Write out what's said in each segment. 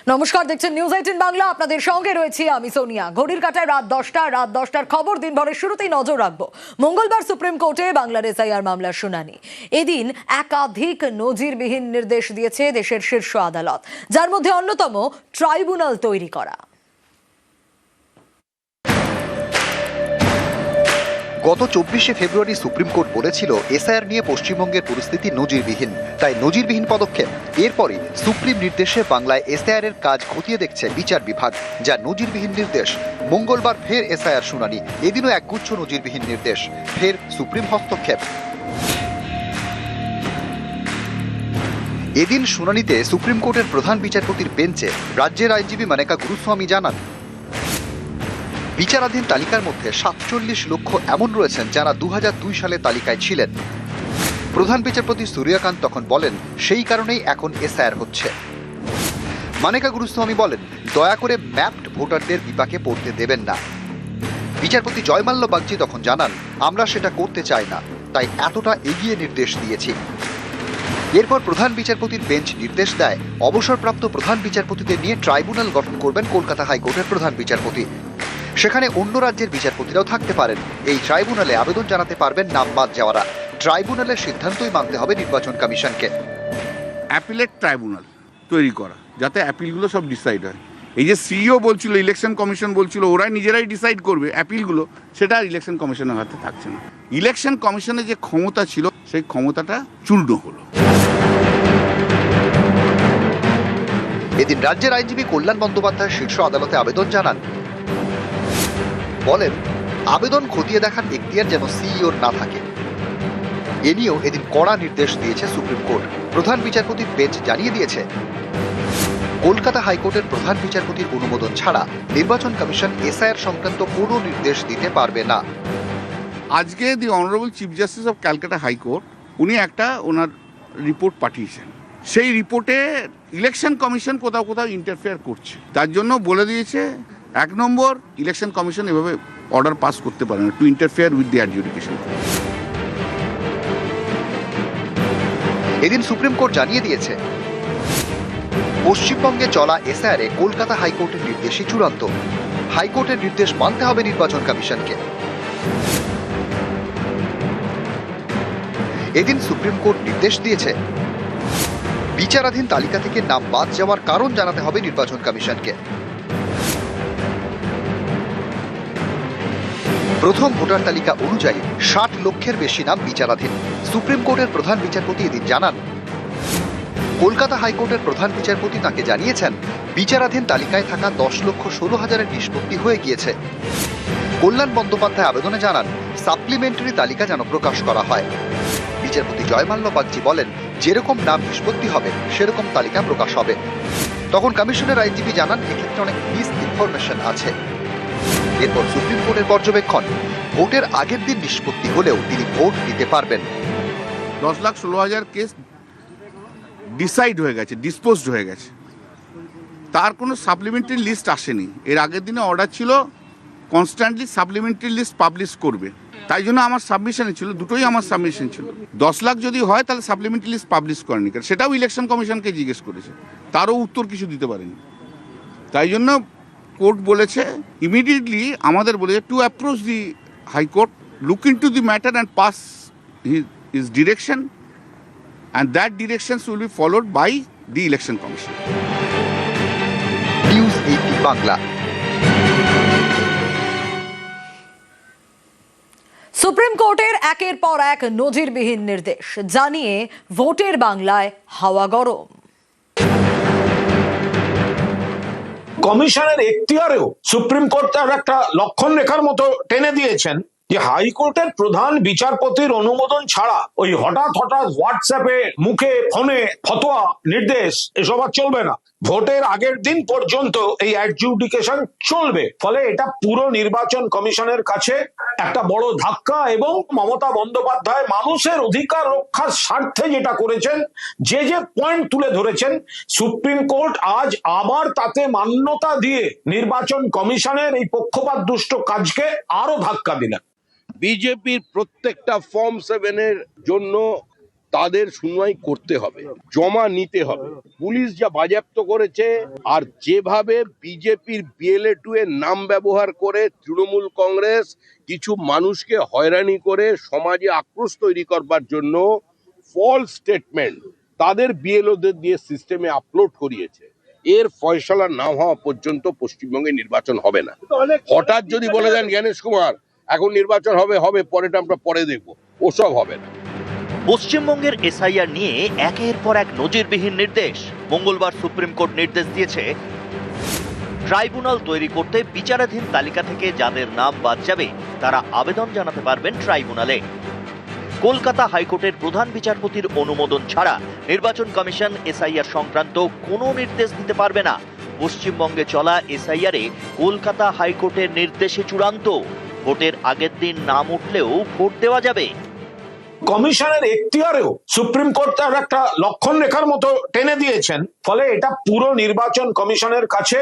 নমস্কার, দেখছেন নিউজ 18 বাংলা। আপনাদের সঙ্গে রয়েছি আমি সোনিয়া। ঘড়ির কাঁটায় রাত 10টার খবর। দিনভরের শুরুতেই নজর রাখবো মঙ্গলবার সুপ্রিম কোর্টে বাংলার এসআইআর মামলার শুনানি। এদিন একাধিক নজিরবিহীন নির্দেশ দিয়েছে দেশের শীর্ষ আদালত, যার মধ্যে অন্যতম ট্রাইব্যুনাল তৈরি করা। গত 24শে ফেব্রুয়ারি সুপ্রিম কোর্ট বলেছিল এসআইআর নিয়ে পশ্চিমবঙ্গের পরিস্থিতি নজিরবিহীন, তাই নজিরবিহীন পদক্ষেপ। এরপরই সুপ্রিম নির্দেশে বাংলায় এসআইআর এর কাজ খতিয়ে দেখছে বিচার বিভাগ, যা নজিরবিহীন নির্দেশ। মঙ্গলবার ফের এসআইআর শুনানি, এদিনও একগুচ্ছ নজিরবিহীন নির্দেশ, ফের সুপ্রিম হস্তক্ষেপ। এদিন শুনানিতে সুপ্রিম কোর্টের প্রধান বিচারপতির বেঞ্চে রাজ্যের আইনজীবী মানেকা গুরুস্বামী জানান, বিচারাধীন তালিকার মধ্যে 47 লক্ষ এমন রয়েছেন যারা 2002 সালে তালিকায় ছিলেন। প্রধান বিচারপতি সূর্যকান্ত তখন বলেন, সেই কারণেই এখন এসআইআর হচ্ছে। মানেকা গুরুস্বামী বলেন, দয়া করে ম্যাপড ভোটারদের বিপাকে পড়তে দেবেন না। বিচারপতি জয়মাল্য বাগচি তখন জানান, আমরা সেটা করতে চাই না, তাই এতটা এগিয়ে নির্দেশ দিয়েছি। এরপর প্রধান বিচারপতির বেঞ্চ নির্দেশ দেয়, অবসরপ্রাপ্ত প্রধান বিচারপতিদের নিয়ে ট্রাইব্যুনাল গঠন করবেন কলকাতা হাইকোর্টের প্রধান বিচারপতি। সেখানে অন্য রাজ্যের বিচারপতিরাও থাকতে পারেন। এই ট্রাইব্যুনালে আবেদন জানাতে পারবেন নাম বাদ যাওয়ারা। ট্রাইব্যুনালের সিদ্ধান্তই মানতে হবে নির্বাচন কমিশনকে। অ্যাপিলেট ট্রাইব্যুনাল তৈরি করা, যাতে অ্যাপিলগুলো সব ডিসাইড হয়। এই যে সিইও বলছিল, ইলেকশন কমিশন বলছিল ওরা নিজেরাই ডিসাইড করবে অ্যাপিলগুলো, সেটা ইলেকশন কমিশনের হাতে থাকছে না। ইলেকশন কমিশনের যে ক্ষমতা ছিল, সেই ক্ষমতাটা চূর্ণ হলো। এদিন রাজ্যের আইনজীবী কল্যাণ বন্দ্যোপাধ্যায় শীর্ষ আদালতে আবেদন জানান। বলেন, আবেদন খতিয়ে দেখার এখতিয়ার যেন সিইওর না থাকে। এ নিয়েও এদিন কড়া নির্দেশ দিয়েছে সুপ্রিম কোর্ট। প্রধান বিচারপতির বেঞ্চ জানিয়ে দিয়েছে, কলকাতা হাইকোর্টের প্রধান বিচারপতির অনুমোদন ছাড়া নির্বাচন কমিশন এসআইআর সংক্রান্ত কোনো নির্দেশ দিতে পারবে না। আজকে the honourable chief justice of Calcutta high court উনি একটা ওনার রিপোর্ট পাঠিয়েছেন। সেই রিপোর্টে ইলেকশন কমিশন কোথাও কোথাও ইন্টারফেয়ার করছে, তার জন্য বলে দিয়েছে, 1 নম্বর, ইলেকশন কমিশন এভাবে অর্ডার পাস করতে পারে না two interfere with the adjudication. এদিন সুপ্রিম কোর্ট জানিয়ে দিয়েছে, পশ্চিমবঙ্গে চলা এসআইআরে কলকাতা হাইকোর্টের নির্দেশই চূড়ান্ত। হাইকোর্টের নির্দেশ মানতে হবে নির্বাচন কমিশনকে। এদিন সুপ্রিম কোর্ট নির্দেশ দিয়েছে, বিচারাধীন তালিকা থেকে নাম বাদ যাওয়ার কারণ জানাতে হবে নির্বাচন কমিশনকে। প্রথম ভোটার তালিকা অনুযায়ী 60 লক্ষের বেশি নাম বিচারাধীন। সুপ্রিম কোর্টের প্রধান বিচারপতি এদিন জানান, কলকাতা হাইকোর্টের প্রধান বিচারপতি তাকে জানিয়েছেন, বিচারাধীন তালিকায় থাকা 10,16,000-এর নিষ্পত্তি হয়ে গিয়েছে। কল্যাণ বন্দ্যোপাধ্যায় আবেদনে জানান, সাপ্লিমেন্টারি তালিকা যেন প্রকাশ করা হয়। বিচারপতি জয়মাল্য বাগচি বলেন, যেরকম নাম নিষ্পত্তি হবে সেরকম তালিকা প্রকাশ হবে। তখন কমিশনের আইনজীবী জানান, এক্ষেত্রে অনেক মিস ইনফরমেশন আছে। এরপর সুপ্রিম কোর্টের পর্যবেক্ষণ, ভোটের আগের দিন নিষ্পত্তি হলেও তিনি ভোট দিতে পারবেন। 10,16,000 কেস ডিসাইড হয়ে গেছে, ডিসপোজড হয়ে গেছে, তার কোনো সাপ্লিমেন্টারি লিস্ট আসেনি। এর আগের দিনে অর্ডার ছিল কনস্ট্যান্টলি সাপ্লিমেন্টারি লিস্ট পাবলিশ করবে, তাই জন্য আমার সাবমিশনে ছিল, দুটোই আমার সাবমিশন ছিল। 10 লাখ যদি হয় তাহলে সাপ্লিমেন্টারি লিস্ট পাবলিশ করেনি, কারণ সেটাও ইলেকশন কমিশনকে জিজ্ঞেস করেছে, তারও উত্তর কিছু দিতে পারেনি। তাই জন্য কোর্ট বলেছে ইমিডিয়েটলি, আমাদের বলেছে to approach the high court, look into the matter and pass his direction, and that directions will be followed by the election commission. News 18 Bangla. Supreme কোর্টের একের পর এক নজিরবিহীন নির্দেশ জানিয়ে ভোটের বাংলায় হাওয়া গরম। কমিশনের এখতিয়ারেও সুপ্রিম কোর্ট তার একটা লক্ষণ রেখার মতো টেনে দিয়েছেন যে হাইকোর্টের প্রধান বিচারপতির অনুমোদন ছাড়া ওই হঠাৎ হঠাৎ হোয়াটসঅ্যাপে, মুখে, ফোনে ফতোয়া, নির্দেশ এসব আর চলবে না। ভোটের আগের দিন পর্যন্ত এই অ্যাডজুডিকেশন চলবে। ফলে এটা পুরো নির্বাচন কমিশনের কাছে একটা বড় ধাক্কা। এবং মমতা বন্দ্যোপাধ্যায় মানুষের অধিকার রক্ষার স্বার্থে যেটা করেছেন, যে যে পয়েন্ট তুলে ধরেছেন, সুপ্রিম কোর্ট আজ আবার তাতে মান্যতা দিয়ে নির্বাচন কমিশনের এই পক্ষপাত দুষ্ট কাজকে আরো ধাক্কা দিলেন। বিজেপির প্রত্যেকটা ফর্ম 7-এর জন্য তাদের শুনানি করতে হবে, জমা নিতে হবে। পুলিশ যা বাজেয়াপ্ত করেছে আর যেভাবে বিজেপির BLA-2 এর নাম ব্যবহার করে তৃণমূল কংগ্রেস কিছু মানুষকে হয়রানি করে সমাজে আক্রোশ তৈরি করবার জন্য ফলস স্টেটমেন্ট তাদের BLO-দের দিয়ে সিস্টেমে আপলোড করিয়েছে, এর ফয়সালা না হওয়া পর্যন্ত পশ্চিমবঙ্গে নির্বাচন হবে না। হঠাৎ যদি বলে দেন জ্ঞানেশ কুমার এখন নির্বাচন হবে হবে পরেটা আমরা পরে দেখবো, ওসব হবে না। পশ্চিমবঙ্গের SIR নিয়ে একের পর এক নজিরবিহীন নির্দেশ। মঙ্গলবার সুপ্রিম কোর্ট নির্দেশ দিয়েছে ট্রাইব্যুনাল তৈরি করতে বিচারাধীন তালিকা থেকে যাদের নাম বাদ যাবে তারা আবেদন জানাতে পারবেন ট্রাইব্যুনালে। কলকাতা হাইকোর্টের প্রধান বিচারপতির অনুমোদন ছাড়া নির্বাচন কমিশন SIR সংক্রান্ত কোনো নির্দেশ দিতে পারবে না। পশ্চিমবঙ্গে চলা SIR-এ কলকাতা হাইকোর্টের নির্দেশে চূড়ান্ত, ভোটের আগের দিন নাম উঠলেও ভোট দেওয়া যাবে। কমিশনের এখতিয়ারেও সুপ্রিম কোর্ট তার একটা লক্ষণ রেখার মতো টেনে দিয়েছেন, ফলে এটা পুরো নির্বাচন কমিশনের কাছে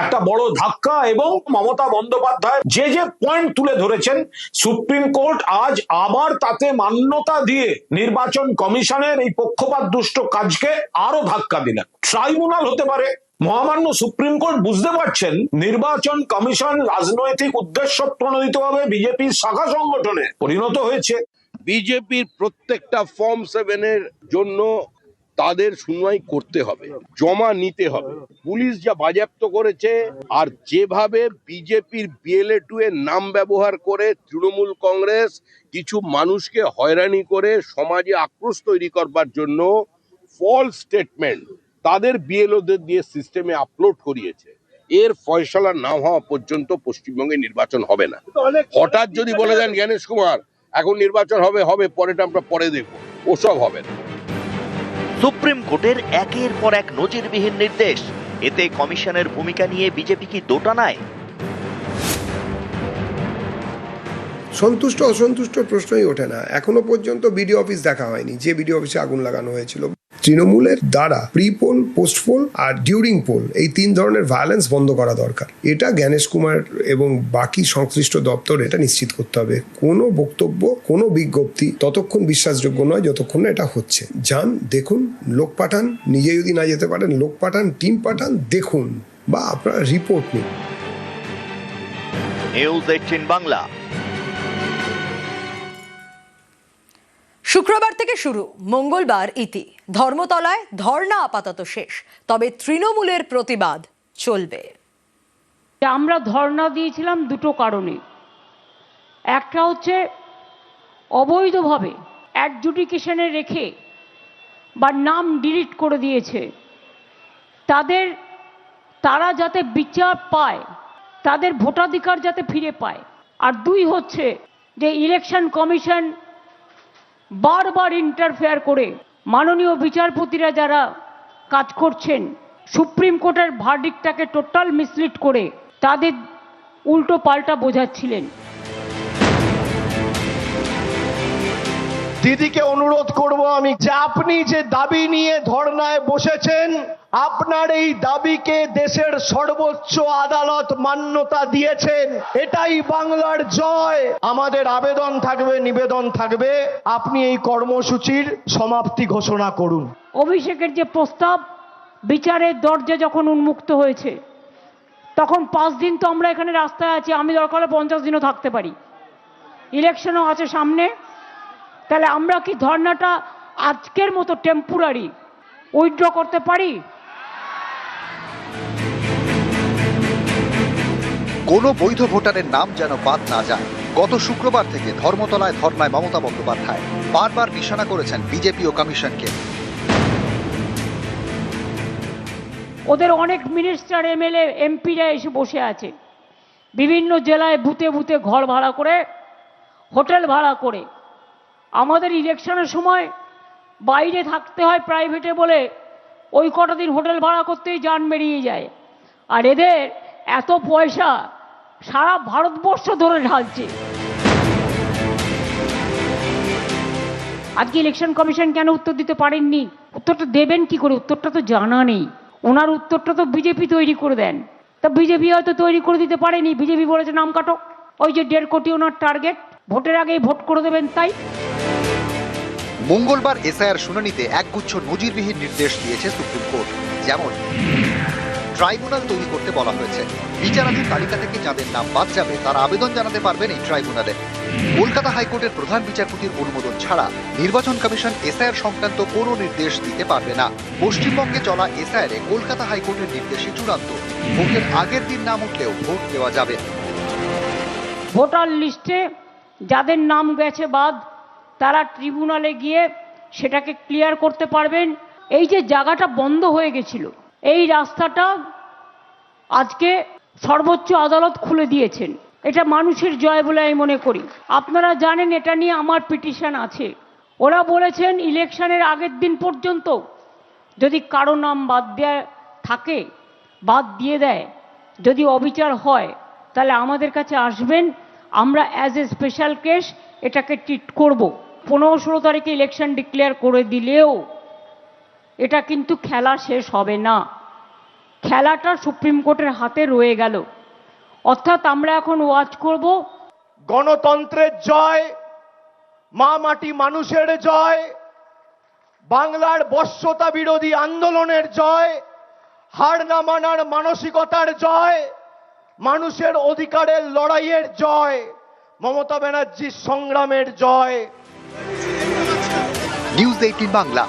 একটা বড় ধাক্কা। এবং মমতা বন্দ্যোপাধ্যায় যে যে পয়েন্ট তুলে ধরেছেন, সুপ্রিম কোর্ট আজ আবার তাতে মান্যতা দিয়ে নির্বাচন কমিশনের এই পক্ষপাত দুষ্ট কাজকে আরো ধাক্কা দিলেন। ট্রাইব্যুনাল হতে পারে, মহামান্য সুপ্রিম কোর্ট বুঝতে পারছেন নির্বাচন কমিশন রাজনৈতিক উদ্দেশ্য প্রণোদিতভাবে বিজেপির শাখা সংগঠনে পরিণত হয়েছে। বিজেপির প্রত্যেকটা ফর্ম 7 এর জন্য তাদের শুনানি করতে হবে, জমা নিতে হবে। পুলিশ যা বাজেয়াপ্ত করেছে আর যেভাবে বিজেপির BLA-2 এর নাম ব্যবহার করে তৃণমূল কংগ্রেস কিছু মানুষকে হয়রানি করে সমাজে আক্রোশ তৈরি করবার জন্য ফলস স্টেটমেন্ট তাদের BLO-দের দিয়ে সিস্টেমে আপলোড করিয়েছে, এর ফয়সালা না হওয়া পর্যন্ত পশ্চিমবঙ্গে নির্বাচন হবে না। হঠাৎ যদি বলে দেন জ্ঞানেশ কুমার এখন নির্বাচন হবে হবে পরেটা আমরা পরে দেখবো, ওসব হবে না। সুপ্রিম কোর্টের একের পর এক নজিরবিহীন নির্দেশ, এতে কমিশনের ভূমিকা নিয়ে বিজেপি কি দোটানায়? সন্তুষ্ট অসন্তুষ্ট প্রশ্নই ওঠে না। এখনো পর্যন্ত বিডিও অফিস দেখা হয়নি, যে বিডিও অফিসে আগুন লাগানো হয়েছিল। তৃণমূলের দ্বারা প্রি পোল, পোস্ট পোল আর ডিউরিং পোল এই 3 ধরনের ভায়োলেন্স বন্ধ করা দরকার। এটা জ্ঞানেশ কুমার এবং বাকি সংশ্লিষ্ট দপ্তর এটা নিশ্চিত করতে হবে। কোনো বক্তব্য, কোনো বিজ্ঞপ্তি ততক্ষণ বিশ্বাসযোগ্য নয় যতক্ষণ না এটা হচ্ছে। যান, দেখুন, লোক পাঠান, নিজে যদি না যেতে পারেন লোক পাঠান, টিম পাঠান, দেখুন, বা আপনারা রিপোর্ট নিন। নিউজ 18 বাংলা। শুক্রবার থেকে শুরু, মঙ্গলবার ইতি। ধর্মতলায় ধর্ণা আপাতত শেষ, তবে তৃণমূলের প্রতিবাদ চলবে। আমরা ধর্ণা দিয়েছিলাম দুটো কারণে। একটা হচ্ছে অবৈধভাবে অ্যাডজুডিকেশনে রেখে বা নাম ডিলিট করে দিয়েছে তারা যাতে বিচার পায়, তাদের ভোটাধিকার যাতে ফিরে পায়। আর 2 হচ্ছে যে ইলেকশন কমিশন বারবার ইন্টারফেয়ার করে মাননীয় বিচারপতিরা যারা কাজ করছেন সুপ্রিম কোর্টের ভার্ডিক্টটাকে টোটাল মিসলিড করে তাদের উল্টো পাল্টা বোঝাচ্ছিলেন। দিদিকে অনুরোধ করব আমি যে আপনি যে দাবি নিয়ে ধর্নায় বসেছেন, আপনার এই দাবিকে দেশের সর্বোচ্চ আদালত মান্যতা দিয়েছেন। এটাই বাংলার জয়। আমাদের আবেদন থাকবে, নিবেদন থাকবে, আপনি এই কর্মসূচির সমাপ্তি ঘোষণা করুন। অভিষেকের যে প্রস্তাব, বিচারের দরজা যখন উন্মুক্ত হয়েছে তখন 5 দিন তো আমরা এখানে রাস্তায় আছি, আমি দরকার হলে 50 দিনও থাকতে পারি। ইলেকশনও আছে সামনে, তাহলে আমরা কি ধর্নাটা আজকের মতো টেম্পোরারি উইথড্র করতে পারি? কোনো বৈধ ভোটারের নাম যেন বাদ না যায়। গত শুক্রবার থেকে ধর্মতলায় ধর্নায় মমতা বন্দ্যোপাধ্যায় বারবার নিশানা করেছেন বিজেপি ও কমিশনকে। ওদের অনেক মিনিস্টার, MLA, MPরা এসে বসে আছে বিভিন্ন জেলায়, বুথে বুথে ঘর ভাড়া করে, হোটেল ভাড়া করে। আমাদের ইলেকশনের সময় বাইরে থাকতে হয় প্রাইভেটে বলে ওই কটা দিন হোটেল ভাড়া করতেই জান বেরিয়ে যায়। আর এদের এত পয়সা সারা ভারতবর্ষ ধরে ঢালছে। আজকে ইলেকশন কমিশন কেন উত্তর দিতে পারেননি? উত্তরটা দেবেন কি করে? উত্তরটা তো জানা নেই। ওনার উত্তরটা তো বিজেপি তৈরি করে দেন। তা বিজেপি হয়তো তৈরি করে দিতে পারেনি। বিজেপি বলেছে নাম কাটো, ওই যে 1.5 কোটি ওনার টার্গেট, ভোটের আগেই ভোট করে দেবেন। তাই মঙ্গলবার এসআইআর শুনানিতে একগুচ্ছ নজিরবিহীন নির্দেশ দিয়েছে সুপ্রিম কোর্ট। যেমন ট্রাইব্যুনাল তৈরি করতে বলা হয়েছে। বিচারাধীন তালিকা থেকে যাদের নাম বাদ যাবে তারা আবেদন জানাতে পারবেন এই ট্রাইব্যুনালে। কলকাতা হাইকোর্টের প্রধান বিচারপতির অনুমোদন ছাড়া নির্বাচন কমিশন এসআইআর সংক্রান্ত কোনো নির্দেশ দিতে পারবে না। পশ্চিমবঙ্গে চলা এসআইআরে কলকাতা হাইকোর্টের নির্দেশই চূড়ান্ত। ভোটের আগের দিন নাম উঠলেও ভোট দেওয়া যাবে। ভোটার লিস্টে যাদের নাম গেছে বাদ তারা ট্রিব্যুনালে গিয়ে সেটাকে ক্লিয়ার করতে পারবেন। এই যে জায়গাটা বন্ধ হয়ে গেছিল, এই রাস্তাটা আজকে সর্বোচ্চ আদালত খুলে দিয়েছেন। এটা মানুষের জয় বলে আমি মনে করি। আপনারা জানেন এটা নিয়ে আমার পিটিশন আছে। ওরা বলেছেন ইলেকশনের আগের দিন পর্যন্ত যদি কারো নাম বাদ দেয়া থাকে, বাদ দিয়ে দেয়, যদি অবিচার হয় তাহলে আমাদের কাছে আসবেন, আমরা অ্যাজ এ স্পেশাল কেস এটাকে ট্রিট করব। 15-16 তারিখে ইলেকশন ডিক্লেয়ার করে দিলেও এটা কিন্তু খেলা শেষ হবে না। খেলাটা সুপ্রিম কোর্টের হাতে রয়ে গেল। অর্থাৎ আমরা এখন ওয়াচ করব। গণতন্ত্রের জয়, মা মাটি মানুষের জয়, বাংলার বশ্যতা বিরোধী আন্দোলনের জয়, হার না মানার মানসিকতার জয়, মানুষের অধিকারের লড়াইয়ের জয়, মমতা ব্যানার্জির সংগ্রামের জয়। নিউজ 18 বাংলা।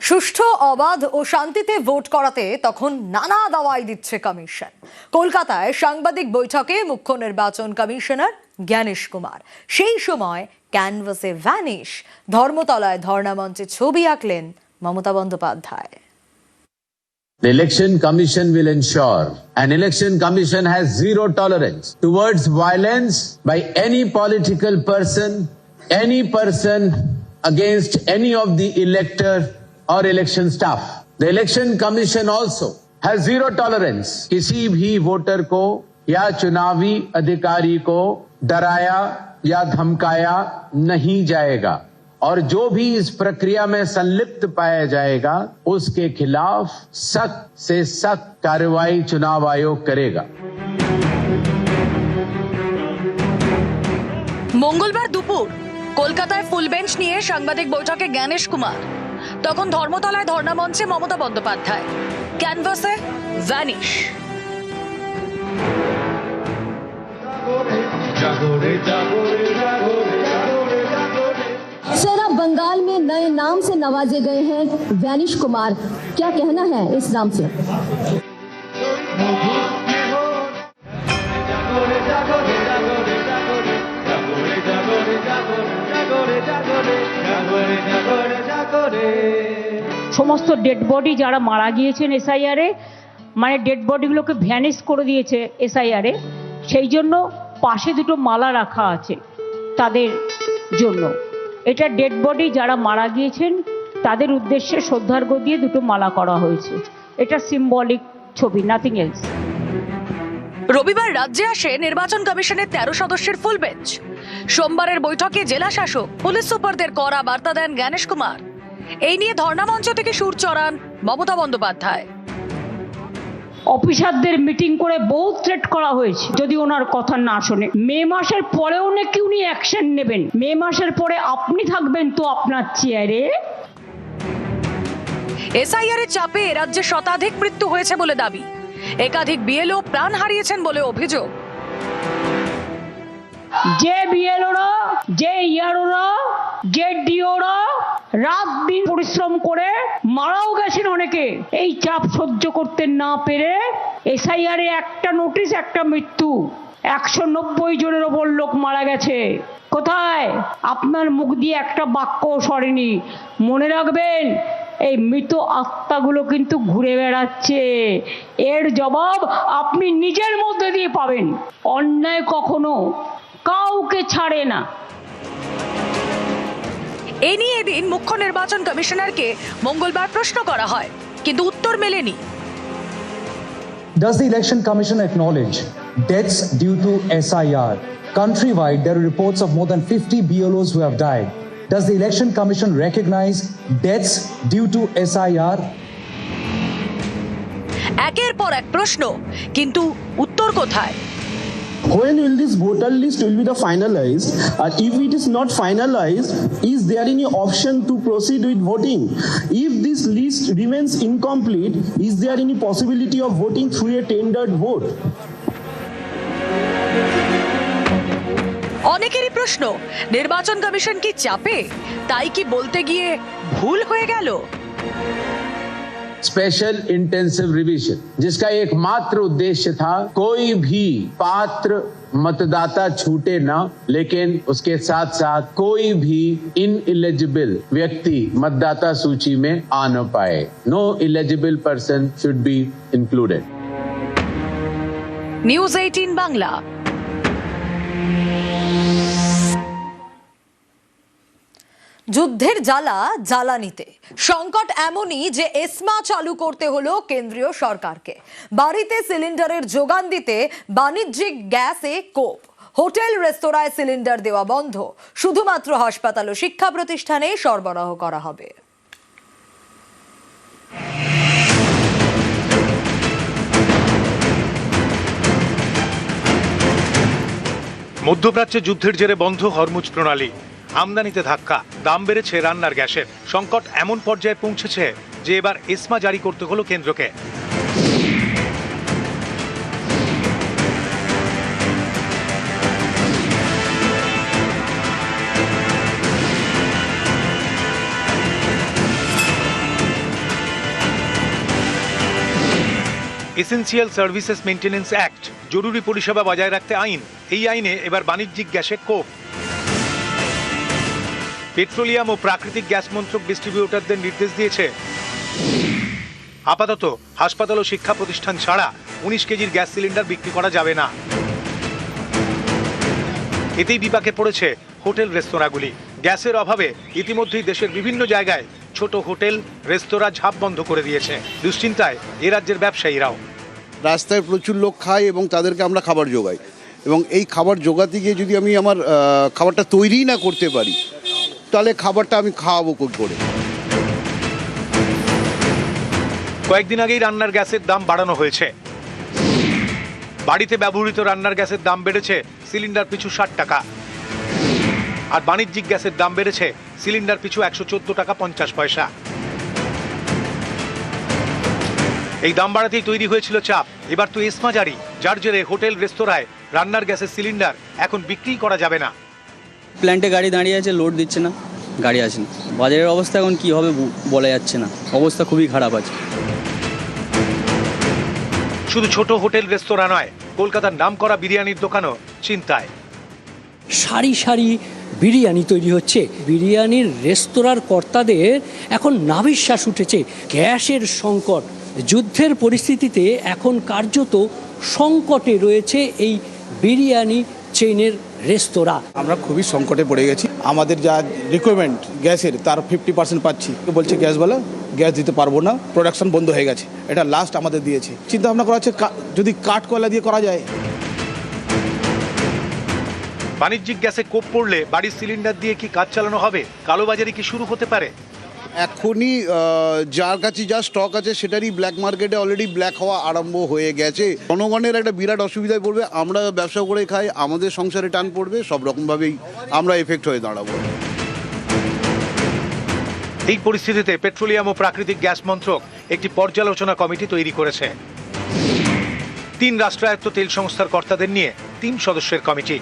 সুষ্ঠু, অবাধ ও শান্তিতে ভোট করাতে তখন নানা দাওয়াই দিচ্ছে কমিশন। কলকাতায় সাংবাদিক বৈঠকে মুখ্য নির্বাচন কমিশনার জ্ঞানেশ কুমার। সেই সময় ক্যানভাসে ভ্যানিশ, ধর্মতলায় ধর্ণামঞ্চে ছবি আঁকলেন Mamata Bandyopadhyay. The Election Commission will ensure an election commission has zero tolerance towards violence by any political person against any of the elector or election staff. The Election Commission also has zero tolerance किसी भी voter को या चुनावी अधिकारी को डराया या धमकाया नहीं जाएगा और जो भी इस प्रक्रिया में संलिप्त पाया जाएगा उसके खिलाफ सख्त से सख्त कार्रवाई चुनाव आयोग करेगा। মঙ্গলবার দুপুর কলকাতায় ফুল বেঞ্চ নিয়ে সাংবাদিক বৈঠকে জ্ঞানেশ কুমার। তখন ধর্মতলায় ধর্ণামঞ্চে মমতা বন্দ্যোপাধ্যায়, ক্যানভাসে ভ্যানিশ। सर, अब बंगाल में नए नाम से नवाजे गए हैं वैनिश कुमार, क्या कहना है इस नाम से? সমস্ত ডেড বডি যারা মারা গিয়েছেন এসআইআরে, মানে ডেড বডিগুলোকে ভ্যানিশ করে দিয়েছে এসআইআরে, সেই জন্য পাশে দুটো মালা রাখা আছে তাদের জন্য। এটা ডেড বডি যারা মারা গিয়েছেন তাদের উদ্দেশ্যে শ্রদ্ধার্ঘ্য দিয়ে দুটো মালা করা হয়েছে। এটা সিম্বলিক ছবি, নাথিং এলস। রবিবার রাজ্যে আসে নির্বাচন কমিশনের 13 সদস্যের ফুল বেঞ্চ। সোমবারের বৈঠকে জেলা শাসক, পুলিশ সুপারদের কড়া বার্তা দেন জ্ঞানেশ কুমার। এই নিয়ে ধর্ণামঞ্চ থেকে সুর চড়ান মমতা বন্দ্যোপাধ্যায়। অফিসারদের মিটিং করে বহু থ্রেট করা হয়েছে যদি ওনার কথা না শোনে। মে মাসের পরেও নাকি উনি অ্যাকশন নেবেন। মে মাসের পরে আপনি থাকবেন তো আপনার চেয়ারে। এসআইআর এর চাপে রাজ্যে শতাধিক মৃত্যু হয়েছে বলে দাবি। একাধিক বিএলও প্রাণ হারিয়েছেন বলে অভিযোগ। যে বিএলওরা, যে ইয়ারওরা, যে ডিওরা রাত দিন পরিশ্রম করে মারাও গেছেন অনেকে। এই চাপ সহ্য করতে না পেরে এসআইআর এ একটা নোটিশ, একটা মৃত্যু, 190 জনের ওপর লোক মারা গেছে। কোথায়? আপনার মুখ দিয়ে একটা বাক্য সরেনি। মনে রাখবেন, এই মৃত আত্মাগুলো কিন্তু ঘুরে বেড়াচ্ছে। এর জবাব আপনি নিজের মধ্যে দিয়ে পাবেন। অন্যায় কখনো কাউকে ছাড়ে না। এ নিয়ে এদিন মুখ্য নির্বাচন কমিশনারকে মঙ্গলবার প্রশ্ন করা হয়, কিন্তু উত্তর মেলেনি। Does the Election Commission acknowledge deaths due to SIR? Countrywide, there are reports of more than 50 BLOs who have died. Does the Election Commission recognize deaths due to SIR? একের পর এক প্রশ্ন, কিন্তু উত্তর কোথায়? When will this voter list will be the finalized? And if it is not finalized, is there any option to proceed with voting? If this list remains incomplete, is there any possibility of voting through a tendered vote? অনেকেরই প্রশ্ন, নির্বাচন commission কি চাপে? তাই কি বলতে গিয়ে ভুল হয়ে গেল? स्पेशल इंटेंसिव रिवीजन जिसका एकमात्र उद्देश्य था कोई भी पात्र मतदाता छूटे ना, लेकिन उसके साथ साथ कोई भी इनएलिजिबल व्यक्ति मतदाता सूची में आ न पाए. No eligible person should be included. News 18 Bangla. যুদ্ধের জ্বালা জ্বালানিতে সংকট এমনই যে এসমা চালু করতে হলো কেন্দ্রীয় সরকারকে। বাড়িতে সিলিন্ডারের যোগান দিতে বাণিজ্যিক গ্যাসে কোপ। হোটেল রেস্তোরাঁয় সিলিন্ডার দেওয়া বন্ধ, শুধুমাত্র হাসপাতাল ও শিক্ষা প্রতিষ্ঠানে সরবরাহ করা হবে। মধ্যপ্রাচ্যে যুদ্ধের জেরে বন্ধ হরমুজ প্রণালী, আমদানিতে ধাক্কা, দাম বেড়েছে রান্নার গ্যাসের। সংকট এমন পর্যায়ে পৌঁছেছে যে এবার এসমা জারি করতে হলো কেন্দ্রকে। এসেনশিয়াল সার্ভিসেস মেইনটেনেন্স অ্যাক্ট, জরুরি পরিষেবা বজায় রাখতে আইন, এই আইনে এবার বাণিজ্যিক গ্যাসে কোপ। পেট্রোলিয়াম ও প্রাকৃতিক গ্যাস মন্ত্রক ডিস্ট্রিবিউটরদের নির্দেশ দিয়েছে আপাতত হাসপাতাল ও শিক্ষা প্রতিষ্ঠান ছাড়া 19 কেজির গ্যাস সিলিন্ডার বিক্রি করা যাবে না। এতেই বিপাকে পড়েছে হোটেল রেস্তোরাঁগুলি। গ্যাসের অভাবে ইতিমধ্যেই দেশের বিভিন্ন জায়গায় ছোট হোটেল রেস্তোরাঁ ঝাঁপ বন্ধ করে দিয়েছে। দুশ্চিন্তায় এ রাজ্যের ব্যবসায়ীরাও। রাস্তায় প্রচুর লোক খায় এবং তাদেরকে আমরা খাবার যোগাই, এবং এই খাবার জোগাতে গিয়ে যদি আমি আমার খাবারটা তৈরি না করতে পারি, তাহলে খাবারটা আমি খাওয়াবো কী করে? কয়েকদিন আগেই রান্নার গ্যাসের দাম বাড়ানো হয়েছে। বাড়িতে ব্যবহৃত রান্নার গ্যাসের দাম বেড়েছে সিলিন্ডার পিছু 60 টাকা, আর বাণিজ্যিক গ্যাসের দাম বেড়েছে সিলিন্ডার পিছু 114 টাকা 50 পয়সা। এই দাম বাড়াতেই তৈরি হয়েছিল চাপ। এবার তো এসমা জারি, যার জেরে হোটেল রেস্তোরাঁয় রান্নার গ্যাসের সিলিন্ডার এখন বিক্রি করা যাবে না। প্ল্যান্টে গাড়ি দাঁড়িয়ে আছে, লোড দিচ্ছে না, গাড়ি আসে না। বাজারের অবস্থা এখন কি হবে বলা যাচ্ছে না, অবস্থা খুবই খারাপ আছে। শুধু ছোট হোটেল রেস্তোরাঁ নয়, কলকাতার নামকরা বিরিয়ানির দোকানও চিন্তায়। সারি সারি বিরিয়ানি তৈরি হচ্ছে। বিরিয়ানির রেস্তোরাঁর কর্তাদের এখন নাভিশ্বাস উঠেছে। গ্যাসের সংকট, যুদ্ধের পরিস্থিতিতে এখন কার্যত সংকটে রয়েছে এই বিরিয়ানি চেইনের রেস্তোরাঁ। আমরা খুবই সংকটে পড়ে গেছি। আমাদের যা রিকোয়ারমেন্ট গ্যাসের তার 50% পাচ্ছি, বলছে গ্যাসওয়ালা গ্যাস দিতে পারবো না, প্রোডাকশন বন্ধ হয়ে গেছে। এটা লাস্ট আমাদের দিয়েছে। চিন্তা ভাবনা করা হচ্ছে যদি কাঠ কয়লা দিয়ে করা যায়। বাণিজ্যিক গ্যাসে কোপ পড়লে বাড়ির সিলিন্ডার দিয়ে কি কাজ চালানো হবে? কালোবাজারি কি শুরু হতে পারে? এখনই যার কাছে যা স্টক আছে সেটারই ব্ল্যাক মার্কেটে অলরেডি ব্ল্যাক হওয়া আরম্ভ হয়ে গেছে। জনগণের একটা বিরাট অসুবিধায় পড়বে। আমরা ব্যবসা করে খাই, আমাদের সংসারে টান পড়বে, সব রকমভাবেই আমরা এফেক্ট হয়ে দাঁড়াবো। এই পরিস্থিতিতে পেট্রোলিয়াম ও প্রাকৃতিক গ্যাস মন্ত্রক একটি পর্যালোচনা কমিটি তৈরি করেছে। 3 রাষ্ট্রায়ত্ত তেল সংস্থার কর্তাদের নিয়ে 3 সদস্যের কমিটি।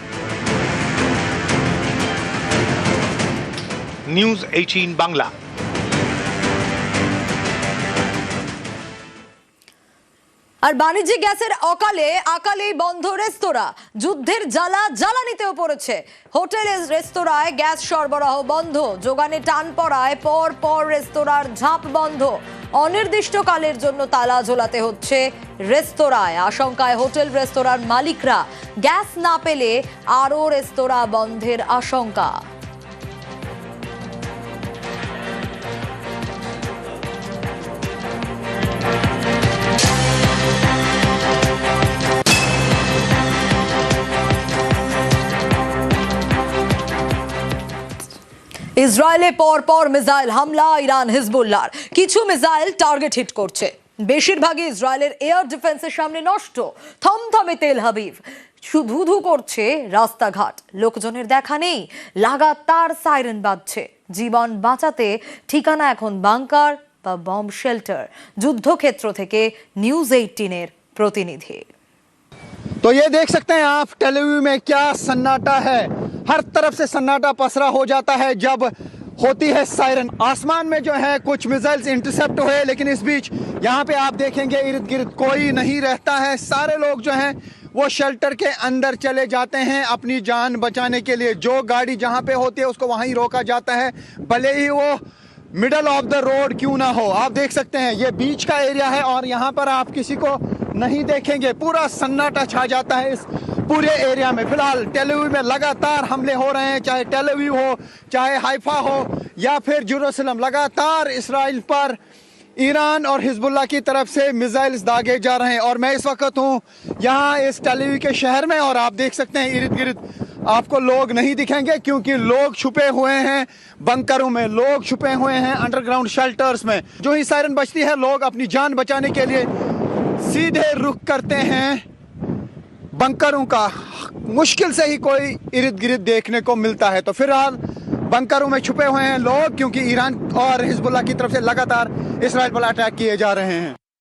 নিউজ 18 বাংলা। আর বাণিজ্যিক গ্যাসের আকালেই বন্ধ রেস্তোরাঁ। যুদ্ধের জ্বালা জ্বালানিতেও পড়েছে। হোটেল রেস্তোরাঁয় গ্যাস সরবরাহ বন্ধ, যোগানে টান পড়ায় পর রেস্তোরাঁর ঝাঁপ বন্ধ। অনির্দিষ্টকালের জন্য তালা ঝোলাতে হচ্ছে রেস্তোরাঁয়। আশঙ্কায় হোটেল রেস্তোরাঁর মালিকরা। গ্যাস না পেলে আরও রেস্তোরাঁ বন্ধের আশঙ্কা। ইসরায়েলে পর মিসাইল হামলা, ইরান হিজবুল্লাহর। কিছু মিসাইল টার্গেট হিট করছে, বেশিরভাগই ইসরায়েলের এয়ার ডিফেন্সের সামনে নষ্ট। থমথমে তেল আবিব। শুধু ধু করছে রাস্তাঘাট, লোকজনের দেখা নেই, লাগাতার সাইরেন বাজছে। জীবন বাঁচাতে ঠিকানা এখন বাংকার বা বম্ব শেল্টার। যুদ্ধক্ষেত্র থেকে নিউজ 18-এর প্রতিনিধি। तो ये देख सकते हैं आप टेल अवीव में क्या सन्नाटा है। हर तरफ से सन्नाटा पसरा हो जाता है जब होती है सायरन। आसमान में जो है कुछ मिसाइल्स इंटरसेप्ट हुए, लेकिन इस बीच यहाँ पे आप देखेंगे इर्द गिर्द कोई नहीं रहता है। सारे लोग जो हैं वो शेल्टर के अंदर चले जाते हैं अपनी जान बचाने के लिए। जो गाड़ी जहाँ पे होती है उसको वहीं रोका जाता है, भले ही वो मिडल ऑफ द रोड क्यों ना हो। आप देख सकते हैं ये बीच का एरिया है और यहाँ पर आप किसी को नहीं देखेंगे, पूरा सन्नाटा छा जाता है इस पूरे एरिया में। फिलहाल टेल अवीव में लगातार हमले हो रहे हैं, चाहे टेल अवीव हो, चाहे हाइफा हो या फिर जेरूसलम। लगातार इसराइल पर ईरान और हिजबुल्लाह की तरफ से मिसाइल्स दागे जा रहे हैं। और मैं इस वक्त हूँ यहाँ इस टेल अवीव के शहर में और आप देख सकते हैं इर्द गिर्द आपको लोग नहीं दिखेंगे क्योंकि लोग छुपे हुए हैं बंकरों में, लोग छुपे हुए हैं अंडरग्राउंड शेल्टर्स में। जो ही सायरन बजती है लोग अपनी जान बचाने के लिए सीधे रुख करते हैं बंकरों का। मुश्किल से ही कोई इर्द गिर्द देखने को मिलता है। तो फिलहाल बंकरों में छुपे हुए हैं लोग क्योंकि ईरान और हिजबुल्लाह की तरफ से लगातार इसराइल पर अटैक किए जा रहे हैं।